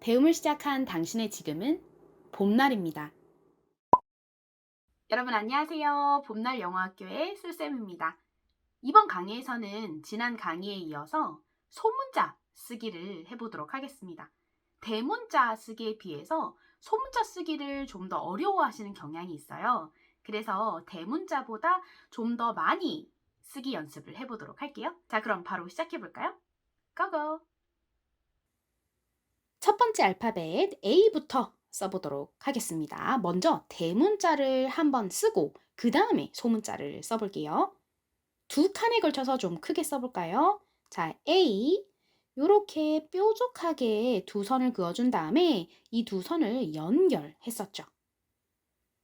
배움을 시작한 당신의 지금은 봄날입니다. 여러분 안녕하세요. 봄날 영어학교의 술쌤입니다. 이번 강의에서는 지난 강의에 이어서 소문자 쓰기를 해보도록 하겠습니다. 대문자 쓰기에 비해서 소문자 쓰기를 좀 더 어려워하시는 경향이 있어요. 그래서 대문자보다 좀 더 많이 쓰기 연습을 해보도록 할게요. 자, 그럼 바로 시작해볼까요? 고고! 첫 번째 알파벳 A부터 써보도록 하겠습니다. 먼저 대문자를 한번 쓰고 그 다음에 소문자를 써볼게요. 두 칸에 걸쳐서 좀 크게 써볼까요? 자, A 이렇게 뾰족하게 두 선을 그어준 다음에 이 두 선을 연결했었죠.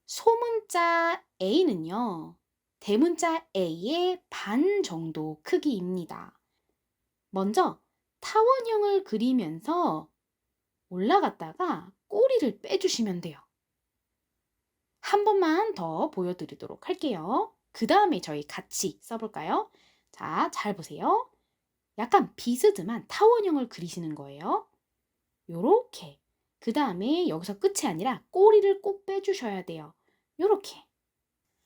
소문자 A는요. 대문자 A의 반 정도 크기입니다. 먼저 타원형을 그리면서 올라갔다가 꼬리를 빼주시면 돼요. 한 번만 더 보여드리도록 할게요. 그 다음에 저희 같이 써볼까요? 자, 잘 보세요. 약간 비스듬한 타원형을 그리시는 거예요. 요렇게. 그 다음에 여기서 끝이 아니라 꼬리를 꼭 빼주셔야 돼요. 요렇게.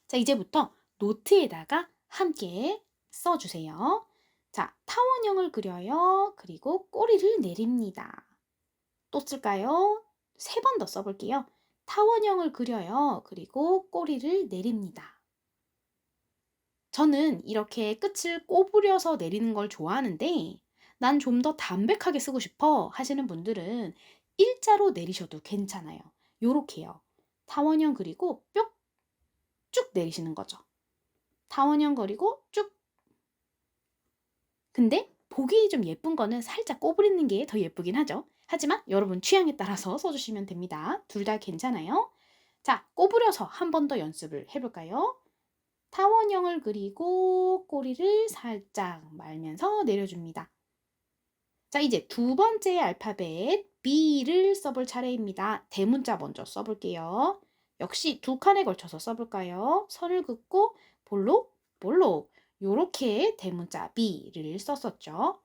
자, 이제부터 노트에다가 함께 써주세요. 자, 타원형을 그려요. 그리고 꼬리를 내립니다. 또 쓸까요? 세 번 더 써볼게요. 타원형을 그려요. 그리고 꼬리를 내립니다. 저는 이렇게 끝을 꼬부려서 내리는 걸 좋아하는데 난 좀 더 담백하게 쓰고 싶어 하시는 분들은 일자로 내리셔도 괜찮아요. 요렇게요. 타원형 그리고 뿅! 쭉 내리시는 거죠. 타원형 그리고 쭉. 근데 보기 좀 예쁜 거는 살짝 꼬부리는 게 더 예쁘긴 하죠. 하지만 여러분 취향에 따라서 써주시면 됩니다. 둘 다 괜찮아요. 자, 꼬부려서 한 번 더 연습을 해볼까요? 타원형을 그리고 꼬리를 살짝 말면서 내려줍니다. 자, 이제 두 번째 알파벳 B를 써볼 차례입니다. 대문자 먼저 써볼게요. 역시 두 칸에 걸쳐서 써볼까요? 선을 긋고 볼록 볼록 요렇게 대문자 B를 썼었죠.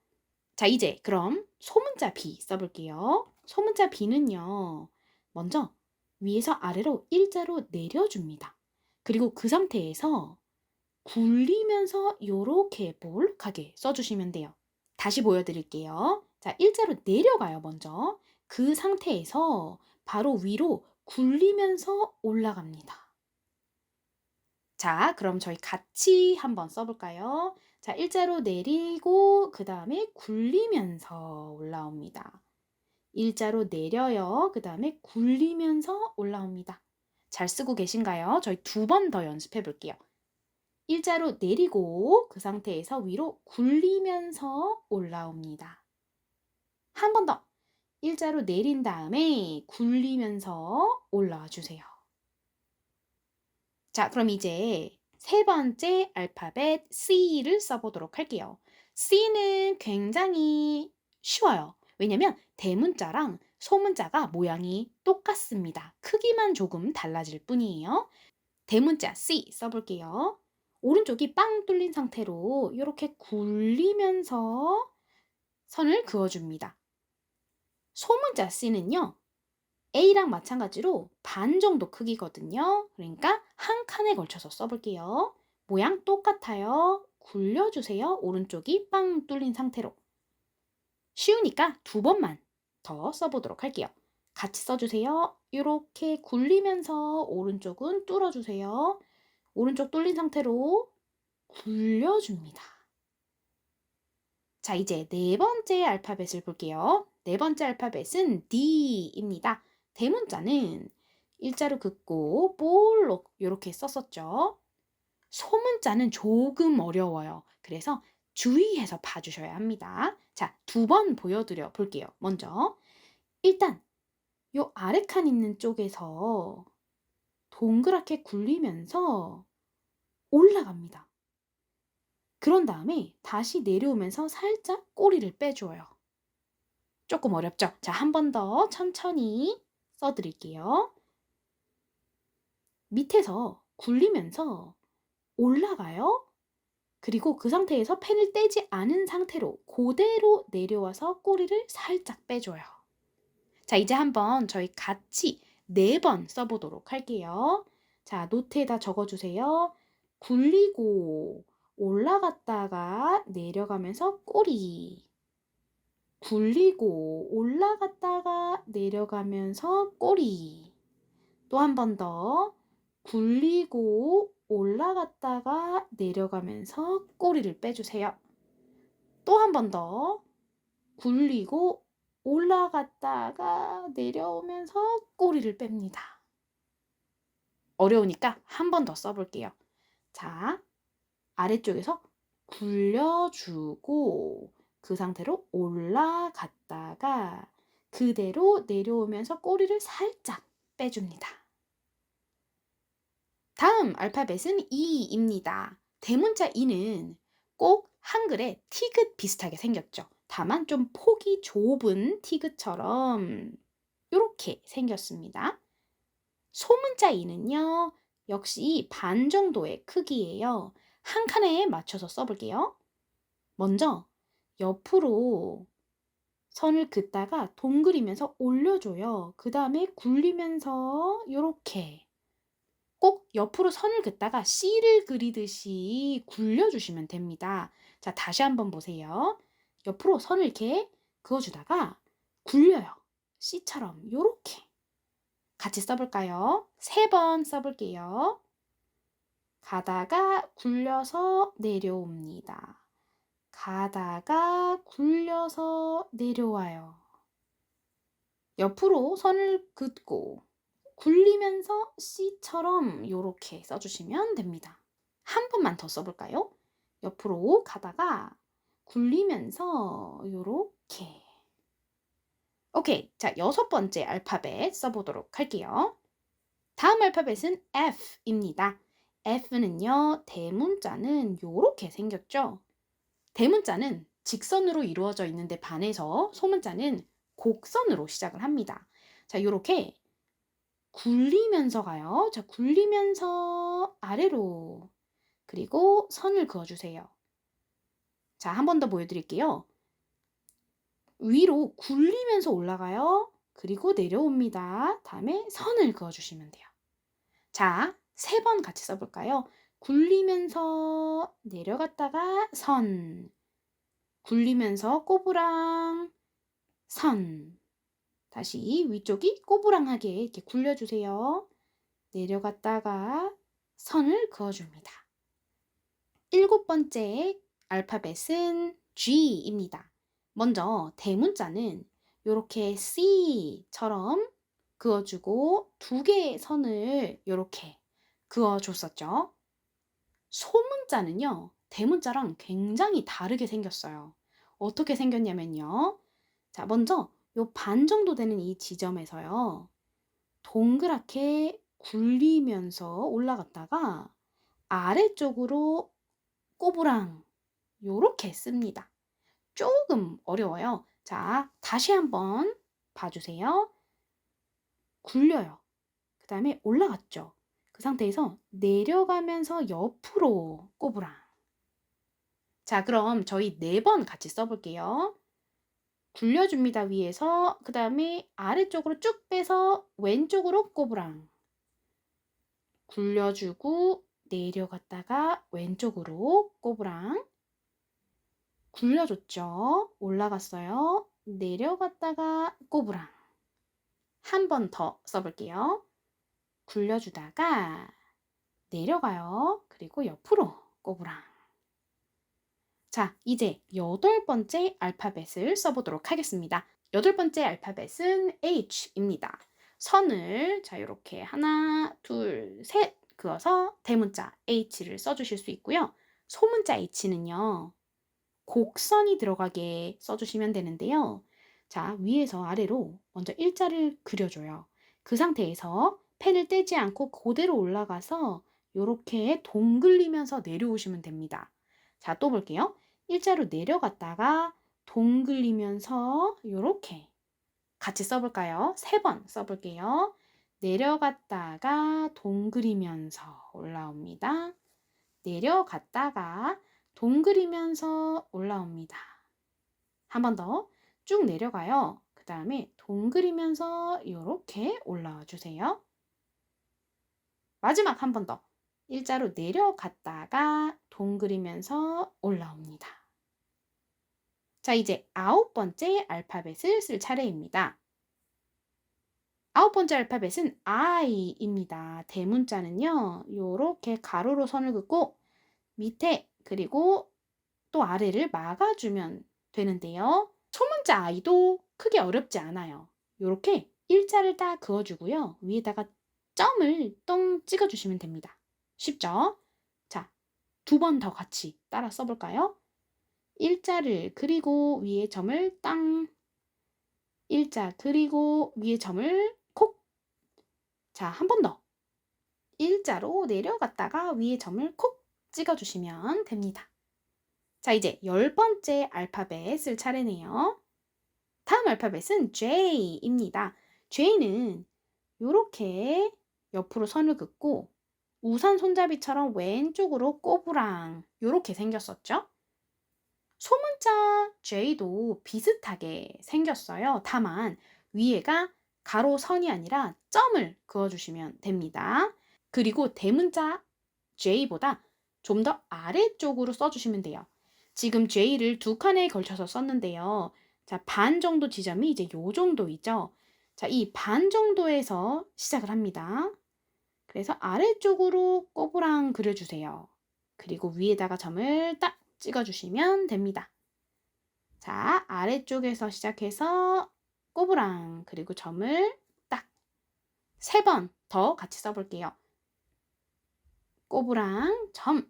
자, 이제 그럼 소문자 B 써볼게요. 소문자 B는요. 먼저 위에서 아래로 일자로 내려줍니다. 그리고 그 상태에서 굴리면서 요렇게 볼록하게 써주시면 돼요. 다시 보여드릴게요. 자, 일자로 내려가요, 먼저. 그 상태에서 바로 위로 굴리면서 올라갑니다. 자, 그럼 저희 같이 한번 써볼까요? 자, 일자로 내리고 그 다음에 굴리면서 올라옵니다. 일자로 내려요. 그 다음에 굴리면서 올라옵니다. 잘 쓰고 계신가요? 저희 두 번 더 연습해 볼게요. 일자로 내리고 그 상태에서 위로 굴리면서 올라옵니다. 한 번 더. 일자로 내린 다음에 굴리면서 올라와 주세요. 자, 그럼 이제 세 번째 알파벳 C를 써보도록 할게요. C는 굉장히 쉬워요. 왜냐면 대문자랑 소문자가 모양이 똑같습니다. 크기만 조금 달라질 뿐이에요. 대문자 C 써볼게요. 오른쪽이 빵 뚫린 상태로 이렇게 굴리면서 선을 그어줍니다. 소문자 C는요. A랑 마찬가지로 반 정도 크기거든요. 그러니까 한 칸에 걸쳐서 써볼게요. 모양 똑같아요. 굴려주세요. 오른쪽이 빵 뚫린 상태로. 쉬우니까 두 번만 더 써보도록 할게요. 같이 써주세요. 이렇게 굴리면서 오른쪽은 뚫어주세요. 오른쪽 뚫린 상태로 굴려줍니다. 자, 이제 네 번째 알파벳을 볼게요. 네 번째 알파벳은 D입니다. 대문자는 일자로 긋고 볼록 이렇게 썼었죠. 소문자는 조금 어려워요. 그래서 주의해서 봐주셔야 합니다. 자, 두 번 보여드려 볼게요. 먼저 일단 요 아래 칸 있는 쪽에서 동그랗게 굴리면서 올라갑니다. 그런 다음에 다시 내려오면서 살짝 꼬리를 빼줘요. 조금 어렵죠? 자, 한 번 더 천천히 써드릴게요. 밑에서 굴리면서 올라가요. 그리고 그 상태에서 펜을 떼지 않은 상태로 그대로 내려와서 꼬리를 살짝 빼줘요. 자, 이제 한번 저희 같이 4번 써보도록 할게요. 자, 노트에다 적어주세요. 굴리고 올라갔다가 내려가면서 꼬리. 굴리고 올라갔다가 내려가면서 꼬리. 또 한 번 더. 굴리고 올라갔다가 내려가면서 꼬리를 빼주세요. 또 한 번 더. 굴리고 올라갔다가 내려오면서 꼬리를 뺍니다. 어려우니까 한 번 더 써볼게요. 자, 아래쪽에서 굴려주고 그 상태로 올라갔다가 그대로 내려오면서 꼬리를 살짝 빼줍니다. 다음 알파벳은 E입니다. 대문자 E는 꼭 한글의 티귿 비슷하게 생겼죠. 다만 좀 폭이 좁은 티귿처럼 이렇게 생겼습니다. 소문자 E는요, 역시 반 정도의 크기예요. 한 칸에 맞춰서 써볼게요. 먼저 옆으로 선을 긋다가 동그리면서 올려줘요. 그 다음에 굴리면서 이렇게 꼭 옆으로 선을 긋다가 C를 그리듯이 굴려주시면 됩니다. 자, 다시 한번 보세요. 옆으로 선을 이렇게 그어주다가 굴려요. C처럼 이렇게 같이 써볼까요? 3번 써볼게요. 가다가 굴려서 내려옵니다. 가다가 굴려서 내려와요. 옆으로 선을 긋고 굴리면서 C처럼 이렇게 써주시면 됩니다. 한 번만 더 써볼까요? 옆으로 가다가 굴리면서 이렇게. 오케이. 자, 6번째 알파벳 써보도록 할게요. 다음 알파벳은 F입니다. F는요, 대문자는 이렇게 생겼죠? 대문자는 직선으로 이루어져 있는데 반해서 소문자는 곡선으로 시작을 합니다. 자, 이렇게 굴리면서 가요. 자, 굴리면서 아래로 그리고 선을 그어주세요. 자, 한 번 더 보여드릴게요. 위로 굴리면서 올라가요. 그리고 내려옵니다. 다음에 선을 그어주시면 돼요. 자, 3번 같이 써볼까요? 굴리면서 내려갔다가 선, 굴리면서 꼬부랑, 선. 다시 위쪽이 꼬부랑하게 이렇게 굴려주세요. 내려갔다가 선을 그어줍니다. 7번째 알파벳은 G입니다. 먼저 대문자는 이렇게 C처럼 그어주고 2개의 선을 이렇게 그어줬었죠. 소문자는요, 대문자랑 굉장히 다르게 생겼어요. 어떻게 생겼냐면요. 자, 먼저 요 반 정도 되는 이 지점에서요. 동그랗게 굴리면서 올라갔다가 아래쪽으로 꼬부랑 요렇게 씁니다. 조금 어려워요. 자, 다시 한번 봐주세요. 굴려요. 그 다음에 올라갔죠. 그 상태에서 내려가면서 옆으로 꼬부랑. 자, 그럼 저희 4번 같이 써볼게요. 굴려줍니다, 위에서. 그 다음에 아래쪽으로 쭉 빼서 왼쪽으로 꼬부랑. 굴려주고 내려갔다가 왼쪽으로 꼬부랑. 굴려줬죠. 올라갔어요. 내려갔다가 꼬부랑. 한 번 더 써볼게요. 굴려주다가 내려가요. 그리고 옆으로 꼬부랑. 자, 이제 8번째 알파벳을 써보도록 하겠습니다. 8번째 알파벳은 H입니다. 선을 자 이렇게 하나, 둘, 셋 그어서 대문자 H를 써주실 수 있고요. 소문자 H는요. 곡선이 들어가게 써주시면 되는데요. 자, 위에서 아래로 먼저 일자를 그려줘요. 그 상태에서 펜을 떼지 않고 그대로 올라가서 이렇게 동글리면서 내려오시면 됩니다. 자, 또 볼게요. 일자로 내려갔다가 동글리면서 이렇게 같이 써볼까요? 3번 써볼게요. 내려갔다가 동그리면서 올라옵니다. 내려갔다가 동그리면서 올라옵니다. 한 번 더 쭉 내려가요. 그 다음에 동그리면서 이렇게 올라와 주세요. 마지막 한 번 더. 일자로 내려갔다가 동그리면서 올라옵니다. 자, 이제 9번째 알파벳을 쓸 차례입니다. 9번째 알파벳은 I입니다. 대문자는요, 요렇게 가로로 선을 긋고 밑에 그리고 또 아래를 막아주면 되는데요. 소문자 I도 크게 어렵지 않아요. 요렇게 일자를 딱 그어주고요. 위에다가 점을 똥 찍어주시면 됩니다. 쉽죠? 자, 2번 더 같이 따라 써볼까요? 일자를 그리고 위에 점을 땅, 일자 그리고 위에 점을 콕. 자, 한 번 더. 일자로 내려갔다가 위에 점을 콕 찍어주시면 됩니다. 자, 이제 10번째 알파벳 쓸 차례네요. 다음 알파벳은 J입니다. J는 이렇게 옆으로 선을 긋고 우산 손잡이처럼 왼쪽으로 꼬부랑 이렇게 생겼었죠? 소문자 J도 비슷하게 생겼어요. 다만 위에가 가로선이 아니라 점을 그어주시면 됩니다. 그리고 대문자 J보다 좀 더 아래쪽으로 써주시면 돼요. 지금 J를 2칸에 걸쳐서 썼는데요. 자, 반 정도 지점이 이제 요 정도이죠. 자, 이 반 정도에서 시작을 합니다. 그래서 아래쪽으로 꼬부랑 그려주세요. 그리고 위에다가 점을 딱 찍어주시면 됩니다. 자, 아래쪽에서 시작해서 꼬부랑 그리고 점을 딱 3번 더 같이 써볼게요. 꼬부랑 점,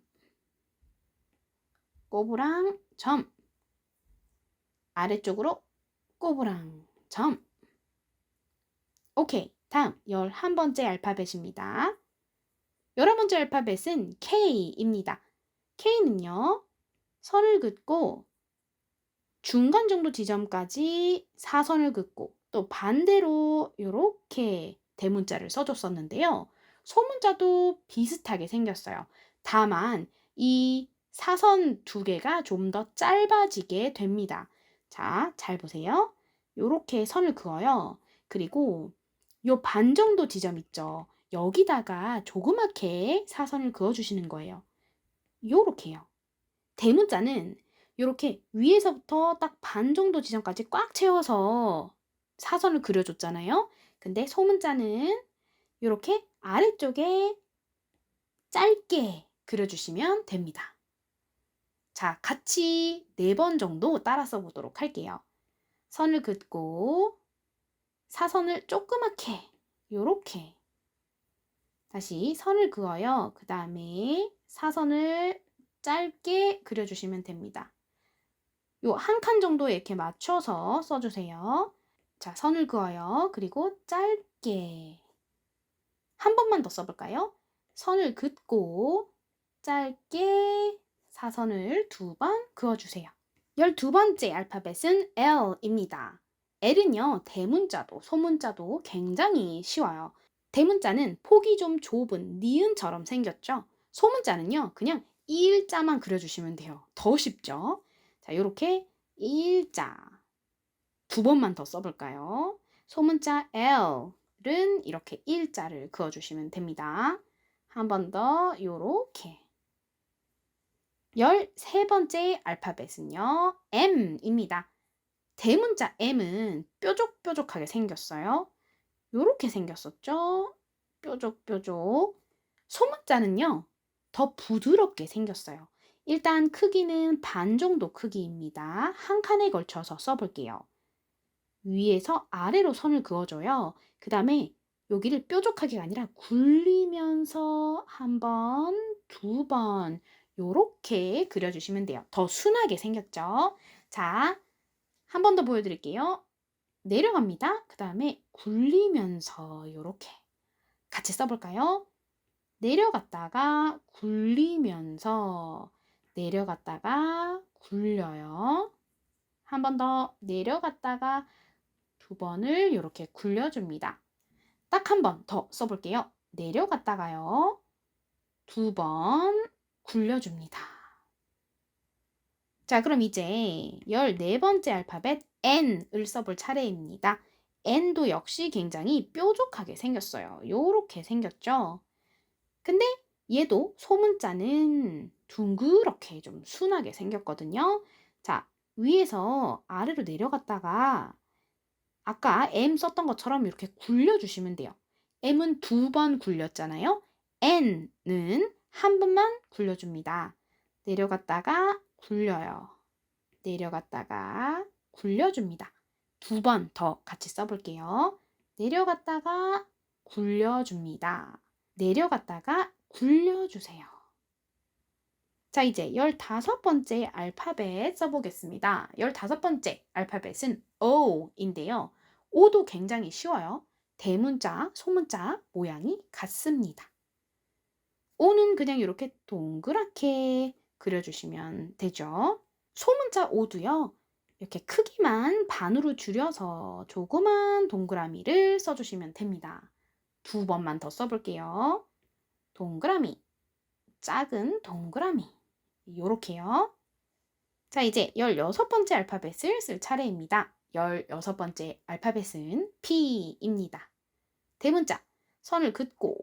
꼬부랑 점, 아래쪽으로 꼬부랑 점. 오케이, 다음 11번째 알파벳입니다. 11번째 알파벳은 K입니다. K는요, 선을 긋고 중간 정도 지점까지 사선을 긋고 또 반대로 이렇게 대문자를 써줬었는데요. 소문자도 비슷하게 생겼어요. 다만 이 사선 2개가 좀 더 짧아지게 됩니다. 자, 잘 보세요. 이렇게 선을 그어요. 그리고 요 반 정도 지점 있죠. 여기다가 조그맣게 사선을 그어주시는 거예요. 요렇게요. 대문자는 이렇게 위에서부터 딱 반 정도 지점까지 꽉 채워서 사선을 그려줬잖아요. 근데 소문자는 이렇게 아래쪽에 짧게 그려주시면 됩니다. 자, 같이 4번 정도 따라 써보도록 할게요. 선을 긋고 사선을 조그맣게 이렇게 다시 선을 그어요. 그 다음에 사선을 짧게 그려주시면 됩니다. 요 한 칸 정도에 이렇게 맞춰서 써주세요. 자, 선을 그어요. 그리고 짧게 한 번만 더 써볼까요? 선을 긋고 짧게 사선을 2번 그어주세요. 12번째 알파벳은 L입니다. L은요, 대문자도 소문자도 굉장히 쉬워요. 대문자는 폭이 좀 좁은 니은처럼 생겼죠? 소문자는요, 그냥 일자만 그려주시면 돼요. 더 쉽죠? 자, 이렇게 일자 2번만 더 써볼까요? 소문자 L은 이렇게 일자를 그어주시면 됩니다. 한 번 더 이렇게 13번째 알파벳은요, M입니다. 대문자 M은 뾰족뾰족하게 생겼어요. 이렇게 생겼었죠? 뾰족뾰족. 소문자는요, 더 부드럽게 생겼어요. 일단 크기는 반 정도 크기입니다. 한 칸에 걸쳐서 써볼게요. 위에서 아래로 선을 그어줘요. 그 다음에 여기를 뾰족하게가 아니라 굴리면서 한 번, 2번 요렇게 그려주시면 돼요. 더 순하게 생겼죠? 자, 한 번 더 보여드릴게요. 내려갑니다. 그 다음에 굴리면서 요렇게 같이 써볼까요? 내려갔다가 굴리면서 내려갔다가 굴려요. 한 번 더 내려갔다가 2번을 이렇게 굴려줍니다. 딱 한 번 더 써볼게요. 내려갔다가요. 2번 굴려줍니다. 자, 그럼 이제 14번째 알파벳 N을 써볼 차례입니다. N도 역시 굉장히 뾰족하게 생겼어요. 요렇게 생겼죠? 근데 얘도 소문자는 둥그렇게 좀 순하게 생겼거든요. 자, 위에서 아래로 내려갔다가 아까 M 썼던 것처럼 이렇게 굴려주시면 돼요. M은 2번 굴렸잖아요. N은 한 번만 굴려줍니다. 내려갔다가 굴려요. 내려갔다가 굴려줍니다. 2번 더 같이 써볼게요. 내려갔다가 굴려줍니다. 내려갔다가 굴려주세요. 자, 이제 15번째 알파벳 써보겠습니다. 15번째 알파벳은 O인데요. O도 굉장히 쉬워요. 대문자, 소문자 모양이 같습니다. O는 그냥 이렇게 동그랗게 그려주시면 되죠. 소문자 O도요. 이렇게 크기만 반으로 줄여서 조그만 동그라미를 써주시면 됩니다. 2번만 더 써볼게요. 동그라미, 작은 동그라미. 요렇게요. 자, 이제 16번째 알파벳을 쓸 차례입니다. 16번째 알파벳은 P입니다. 대문자, 선을 긋고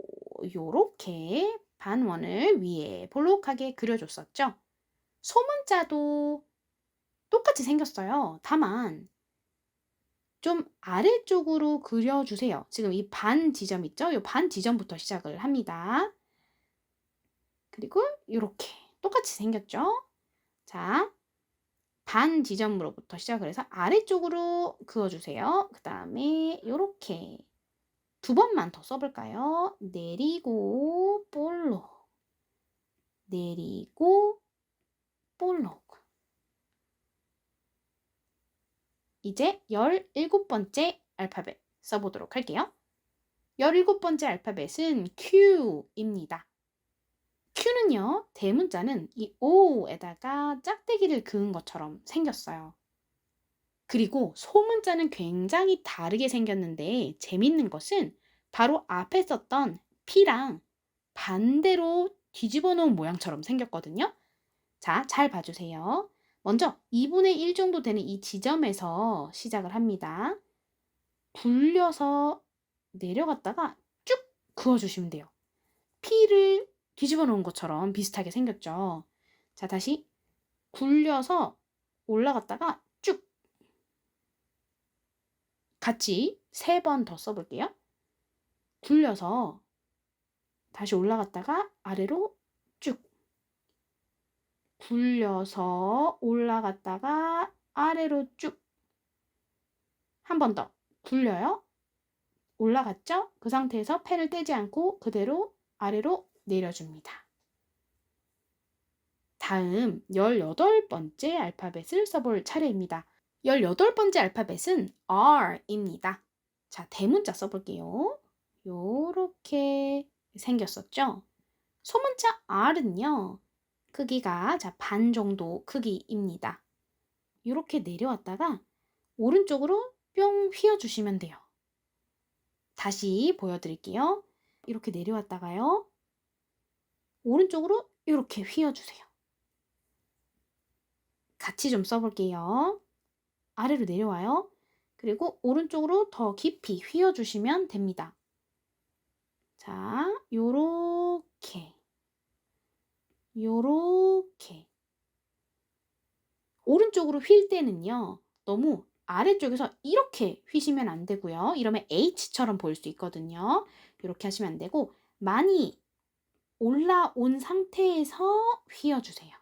요렇게 반원을 위에 볼록하게 그려줬었죠. 소문자도 똑같이 생겼어요. 다만 좀 아래쪽으로 그려주세요. 지금 이 반 지점 있죠? 이 반 지점부터 시작을 합니다. 그리고 이렇게 똑같이 생겼죠? 자, 반 지점으로부터 시작을 해서 아래쪽으로 그어주세요. 그 다음에 이렇게 2번만 더 써볼까요? 내리고 볼록, 내리고 볼록. 이제 17번째 알파벳 써보도록 할게요. 17번째 알파벳은 Q입니다. Q는요, 대문자는 이 O에다가 짝대기를 그은 것처럼 생겼어요. 그리고 소문자는 굉장히 다르게 생겼는데 재밌는 것은 바로 앞에 썼던 P랑 반대로 뒤집어 놓은 모양처럼 생겼거든요. 자, 잘 봐주세요. 먼저 2분의 1 정도 되는 이 지점에서 시작을 합니다. 굴려서 내려갔다가 쭉 그어주시면 돼요. P를 뒤집어 놓은 것처럼 비슷하게 생겼죠. 자, 다시 굴려서 올라갔다가 쭉 같이 3번 더 써볼게요. 굴려서 다시 올라갔다가 아래로 쭉 굴려서 올라갔다가 아래로 쭉 한 번 더 굴려요. 올라갔죠? 그 상태에서 펜을 떼지 않고 그대로 아래로 내려줍니다. 다음 18번째 알파벳을 써볼 차례입니다. 18번째 알파벳은 R입니다. 자, 대문자 써볼게요. 요렇게 생겼었죠? 소문자 R은요, 크기가 반 정도 크기입니다. 이렇게 내려왔다가 오른쪽으로 뿅 휘어주시면 돼요. 다시 보여드릴게요. 이렇게 내려왔다가요. 오른쪽으로 이렇게 휘어주세요. 같이 좀 써볼게요. 아래로 내려와요. 그리고 오른쪽으로 더 깊이 휘어주시면 됩니다. 자, 요렇게 요렇게 오른쪽으로 휠 때는요. 너무 아래쪽에서 이렇게 휘시면 안 되고요. 이러면 H처럼 보일 수 있거든요. 이렇게 하시면 안 되고 많이 올라온 상태에서 휘어주세요.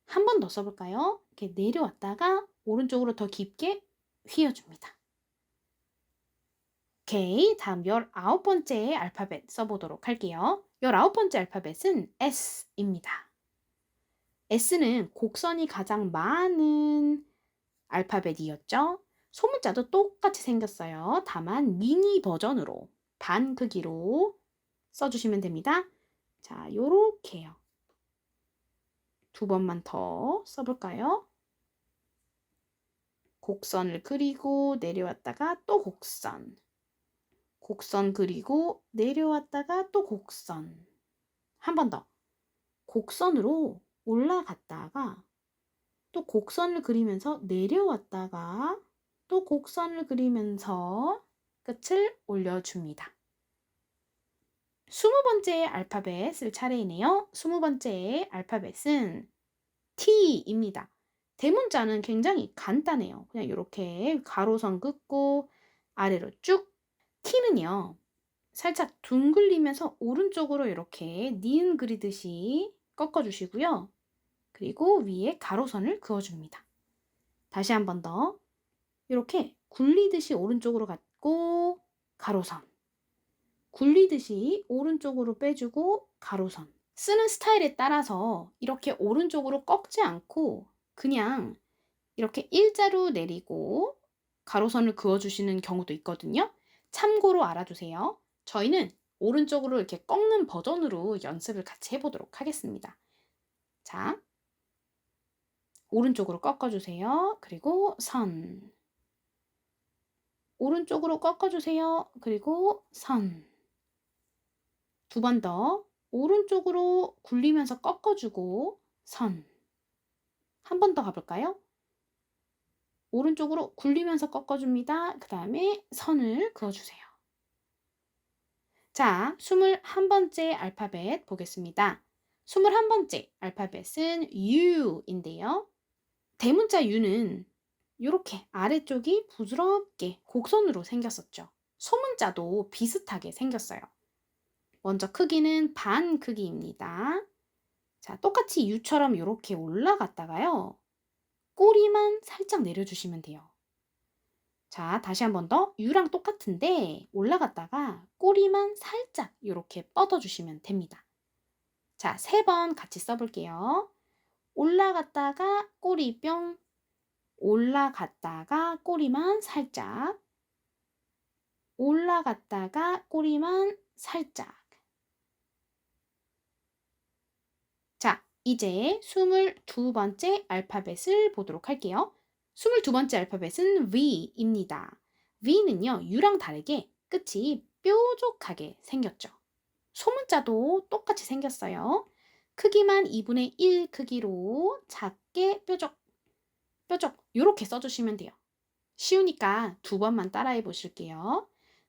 한 번 더 써볼까요? 이렇게 내려왔다가 오른쪽으로 더 깊게 휘어줍니다. 오케이, 다음 19번째 알파벳 써보도록 할게요. 19번째 알파벳은 S입니다. S는 곡선이 가장 많은 알파벳이었죠. 소문자도 똑같이 생겼어요. 다만 미니 버전으로 반 크기로 써주시면 됩니다. 자, 요렇게요. 2번만 더 써볼까요? 곡선을 그리고 내려왔다가 또 곡선. 곡선 그리고 내려왔다가 또 곡선. 한 번 더. 곡선으로 올라갔다가 또 곡선을 그리면서 내려왔다가 또 곡선을 그리면서 끝을 올려줍니다. 20번째 알파벳 쓸 차례이네요. 20번째 알파벳은 T입니다. 대문자는 굉장히 간단해요. 그냥 이렇게 가로선 긋고 아래로 쭉. T는요, 살짝 둥글리면서 오른쪽으로 이렇게 니은 그리듯이 꺾어주시고요. 그리고 위에 가로선을 그어줍니다. 다시 한 번 더. 이렇게 굴리듯이 오른쪽으로 갔고 가로선. 굴리듯이 오른쪽으로 빼주고 가로선. 쓰는 스타일에 따라서 이렇게 오른쪽으로 꺾지 않고 그냥 이렇게 일자로 내리고 가로선을 그어주시는 경우도 있거든요. 참고로 알아두세요. 저희는 오른쪽으로 이렇게 꺾는 버전으로 연습을 같이 해보도록 하겠습니다. 자, 오른쪽으로 꺾어주세요. 그리고 선. 오른쪽으로 꺾어주세요. 그리고 선. 두 번 더. 오른쪽으로 굴리면서 꺾어주고 선. 한 번 더 가볼까요? 오른쪽으로 굴리면서 꺾어줍니다. 그 다음에 선을 그어주세요. 자, 21번째 알파벳 보겠습니다. 21번째 알파벳은 U인데요. 대문자 U는 이렇게 아래쪽이 부드럽게 곡선으로 생겼었죠. 소문자도 비슷하게 생겼어요. 먼저 크기는 반 크기입니다. 자, 똑같이 U처럼 이렇게 올라갔다가요. 꼬리만 살짝 내려주시면 돼요. 자, 다시 한 번 더. U랑 똑같은데 올라갔다가 꼬리만 살짝 이렇게 뻗어주시면 됩니다. 자, 3번 같이 써볼게요. 올라갔다가 꼬리 뿅, 올라갔다가 꼬리만 살짝, 올라갔다가 꼬리만 살짝. 자, 이제 22번째 알파벳을 보도록 할게요. 22번째 알파벳은 V입니다. V는요, U랑 다르게 끝이 뾰족하게 생겼죠. 소문자도 똑같이 생겼어요. 크기만 2분의 1 크기로 작게 뾰족, 뾰족 이렇게 써주시면 돼요. 쉬우니까 2번만 따라해 보실게요.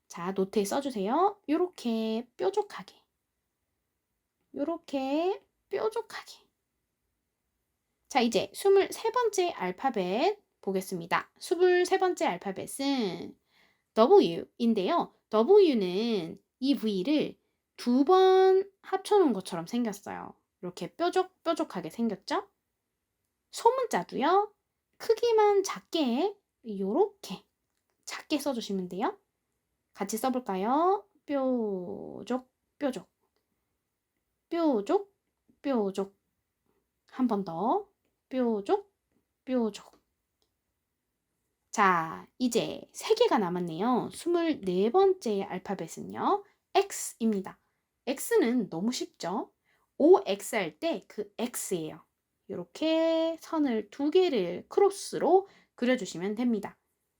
자, 노트에 써주세요. 이렇게 뾰족하게, 이렇게 뾰족하게. 자, 이제 23번째 알파벳 보겠습니다. 23번째 알파벳은 W인데요. W는 이 V를 2번 합쳐놓은 것처럼 생겼어요. 이렇게 뾰족뾰족하게 생겼죠? 소문자도요. 크기만 작게 이렇게 작게 써주시면 돼요. 같이 써볼까요? 뾰족, 뾰족, 뾰족, 뾰족. 한 번 더. 뾰족, 뾰족. 자, 이제 3개가 남았네요. 24번째 알파벳은요. X입니다. X는 너무 쉽죠? OX 할 때 그 X예요. 이렇게 선을 2개를 크로스로 그려주시면 됩니다.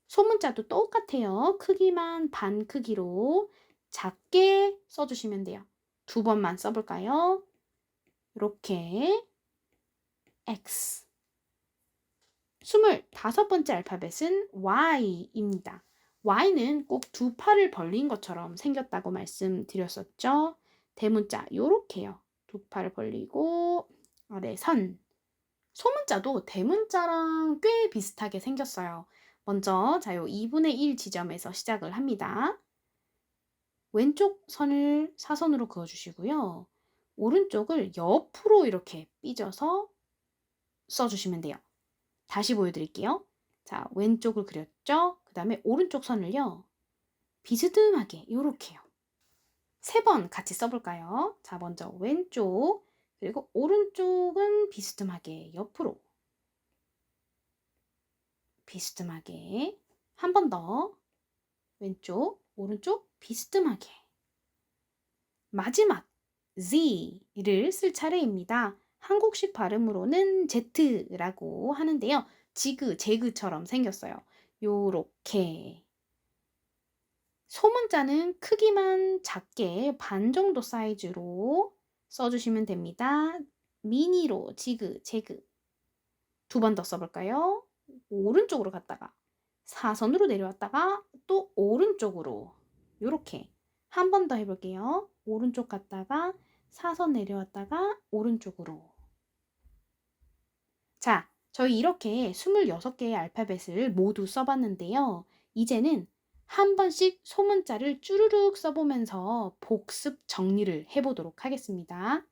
소문자도 똑같아요. 크기만 반 크기로 작게 써주시면 돼요. 2번만 써볼까요? 이렇게 X. 25번째 알파벳은 Y입니다. Y는 꼭 2팔을 벌린 것처럼 생겼다고 말씀드렸었죠. 대문자 요렇게요. 2팔을 벌리고 아래 선. 소문자도 대문자랑 꽤 비슷하게 생겼어요. 먼저 요 2분의 1 지점에서 시작을 합니다. 왼쪽 선을 사선으로 그어주시고요. 오른쪽을 옆으로 이렇게 삐져서 써주시면 돼요. 다시 보여드릴게요. 자, 왼쪽을 그렸죠? 그 다음에 오른쪽 선을요. 비스듬하게 이렇게요. 3번 같이 써볼까요? 자, 먼저 왼쪽, 그리고 오른쪽은 비스듬하게 옆으로. 비스듬하게. 한 번 더. 왼쪽, 오른쪽 비스듬하게. 마지막 Z를 쓸 차례입니다. 한국식 발음으로는 Z라고 하는데요. 지그, 제그처럼 생겼어요. 요렇게. 소문자는 크기만 작게 반 정도 사이즈로 써주시면 됩니다. 미니로 지그, 제그. 두 번 더 써볼까요? 오른쪽으로 갔다가 사선으로 내려왔다가 또 오른쪽으로 요렇게 한 번 더 해볼게요. 오른쪽 갔다가 사선 내려왔다가 오른쪽으로. 자, 저희 이렇게 26개의 알파벳을 모두 써봤는데요. 이제는 한 번씩 소문자를 쭈루룩 써보면서 복습 정리를 해보도록 하겠습니다.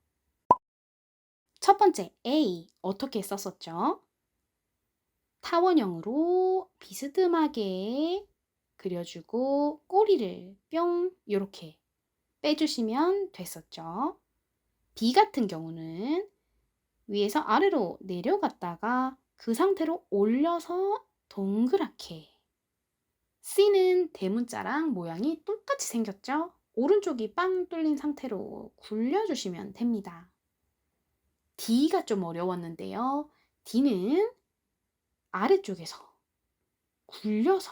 첫 번째 A 어떻게 썼었죠? 타원형으로 비스듬하게 그려주고 꼬리를 뿅 이렇게 빼주시면 됐었죠. B 같은 경우는 위에서 아래로 내려갔다가 그 상태로 올려서 동그랗게. C는 대문자랑 모양이 똑같이 생겼죠? 오른쪽이 빵 뚫린 상태로 굴려주시면 됩니다. D가 좀 어려웠는데요. D는 아래쪽에서 굴려서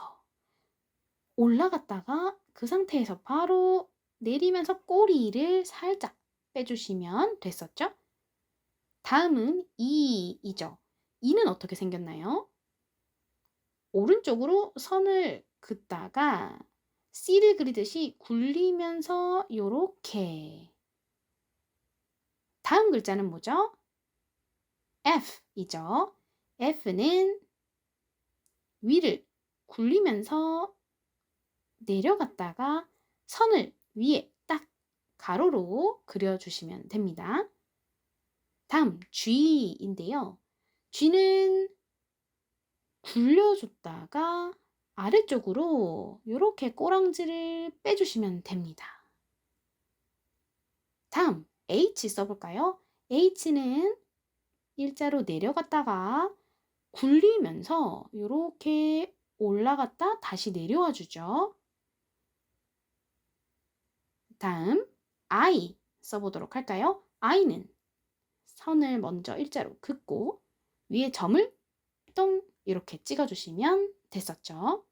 올라갔다가 그 상태에서 바로 내리면서 꼬리를 살짝 빼주시면 됐었죠? 다음은 E이죠. E는 어떻게 생겼나요? 오른쪽으로 선을 긋다가 C를 그리듯이 굴리면서 요렇게. 다음 글자는 뭐죠? F이죠. F는 위를 굴리면서 내려갔다가 선을 위에 딱 가로로 그려주시면 됩니다. 다음 G인데요. G는 굴려줬다가 아래쪽으로 이렇게 꼬랑지를 빼주시면 됩니다. 다음 H 써볼까요? H는 일자로 내려갔다가 굴리면서 이렇게 올라갔다 다시 내려와 주죠. 다음 I 써보도록 할까요? I는 선을 먼저 일자로 긋고 위에 점을 똥 이렇게 찍어주시면 됐었죠.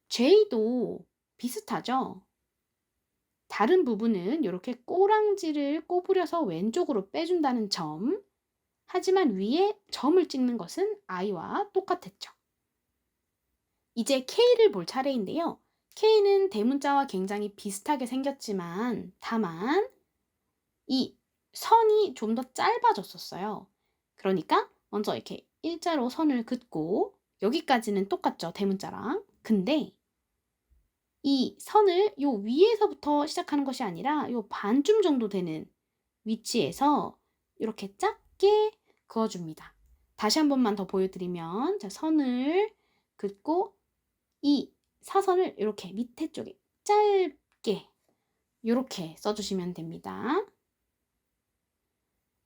J도 비슷하죠? 다른 부분은 이렇게 꼬랑지를 꼬부려서 왼쪽으로 빼준다는 점. 하지만 위에 점을 찍는 것은 I와 똑같았죠. 이제 K를 볼 차례인데요. K는 대문자와 굉장히 비슷하게 생겼지만 다만 이 선이 좀 더 짧아졌었어요. 그러니까 먼저 이렇게 일자로 선을 긋고 여기까지는 똑같죠, 대문자랑. 근데 이 선을 요 위에서부터 시작하는 것이 아니라 요 반쯤 정도 되는 위치에서 이렇게 작게 그어줍니다. 다시 한 번만 더 보여드리면 자, 선을 긋고 이 사선을 이렇게 밑에 쪽에 짧게 이렇게 써주시면 됩니다.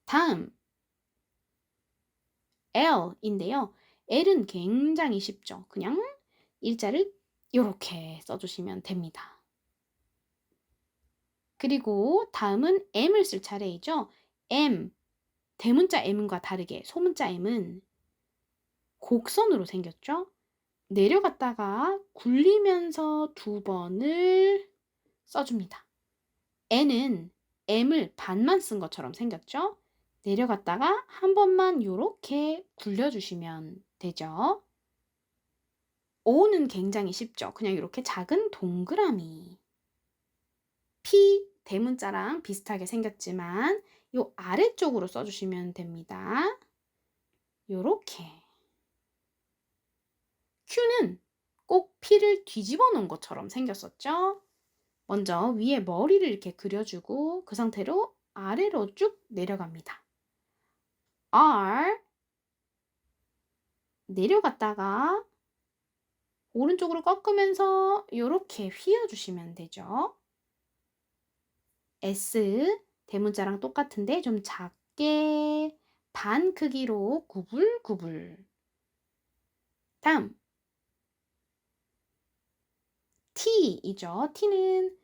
다음 L인데요. L은 굉장히 쉽죠. 그냥 일자를 이렇게 써주시면 됩니다. 그리고 다음은 M을 쓸 차례이죠. M, 대문자 M과 다르게 소문자 M은 곡선으로 생겼죠. 내려갔다가 굴리면서 두 번을 써줍니다. N은 M을 반만 쓴 것처럼 생겼죠. 내려갔다가 한 번만 이렇게 굴려주시면 되죠. O는 굉장히 쉽죠. 그냥 이렇게 작은 동그라미. P 대문자랑 비슷하게 생겼지만 이 아래쪽으로 써주시면 됩니다. 요렇게. Q는 꼭 P를 뒤집어 놓은 것처럼 생겼었죠. 먼저 위에 머리를 이렇게 그려주고 그 상태로 아래로 쭉 내려갑니다. R 내려갔다가 오른쪽으로 꺾으면서 이렇게 휘어주시면 되죠. S 대문자랑 똑같은데 좀 작게 반 크기로 구불구불. 다음 T이죠. T는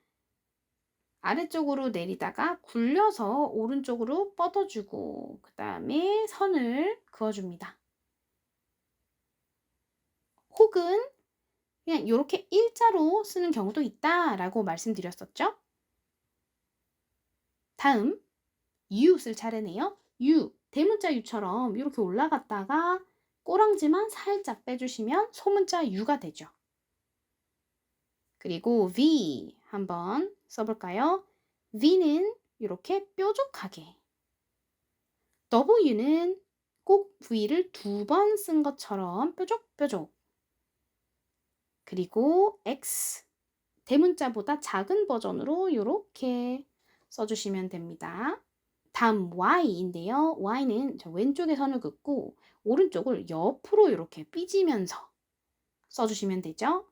아래쪽으로 내리다가 굴려서 오른쪽으로 뻗어주고 그 다음에 선을 그어줍니다. 혹은 그냥 이렇게 일자로 쓰는 경우도 있다라고 말씀드렸었죠. 다음 U 쓸 차례네요. 유, 대문자 유처럼 이렇게 올라갔다가 꼬랑지만 살짝 빼주시면 소문자 유가 되죠. 그리고 V 한번 써볼까요? V는 이렇게 뾰족하게. W는 꼭 V를 2번 쓴 것처럼 뾰족뾰족. 그리고 X, 대문자보다 작은 버전으로 이렇게 써주시면 됩니다. 다음 Y인데요. Y는 저 왼쪽에 선을 긋고 오른쪽을 옆으로 이렇게 삐지면서 써주시면 되죠.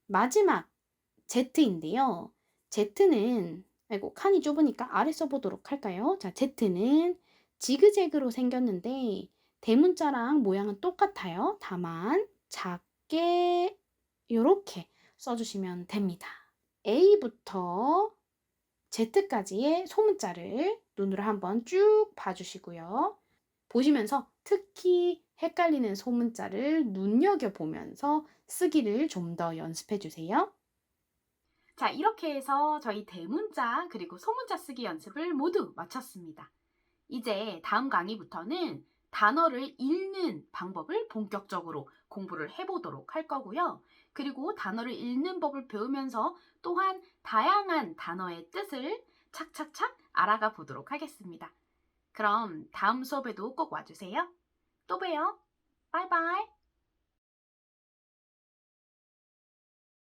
마지막 Z인데요. Z는 칸이 좁으니까 아래 써보도록 할까요? 자, Z는 지그재그로 생겼는데 대문자랑 모양은 똑같아요. 다만 작게 이렇게 써주시면 됩니다. A부터 Z까지의 소문자를 눈으로 한번 쭉 봐주시고요. 보시면서 특히 헷갈리는 소문자를 눈여겨보면서 쓰기를 좀 더 연습해 주세요. 자, 이렇게 해서 저희 대문자 그리고 소문자 쓰기 연습을 모두 마쳤습니다. 이제 다음 강의부터는 단어를 읽는 방법을 본격적으로 공부를 해보도록 할 거고요. 그리고 단어를 읽는 법을 배우면서 또한 다양한 단어의 뜻을 착착착 알아가 보도록 하겠습니다. 그럼 다음 수업에도 꼭 와주세요. 또 봬요. 바이바이.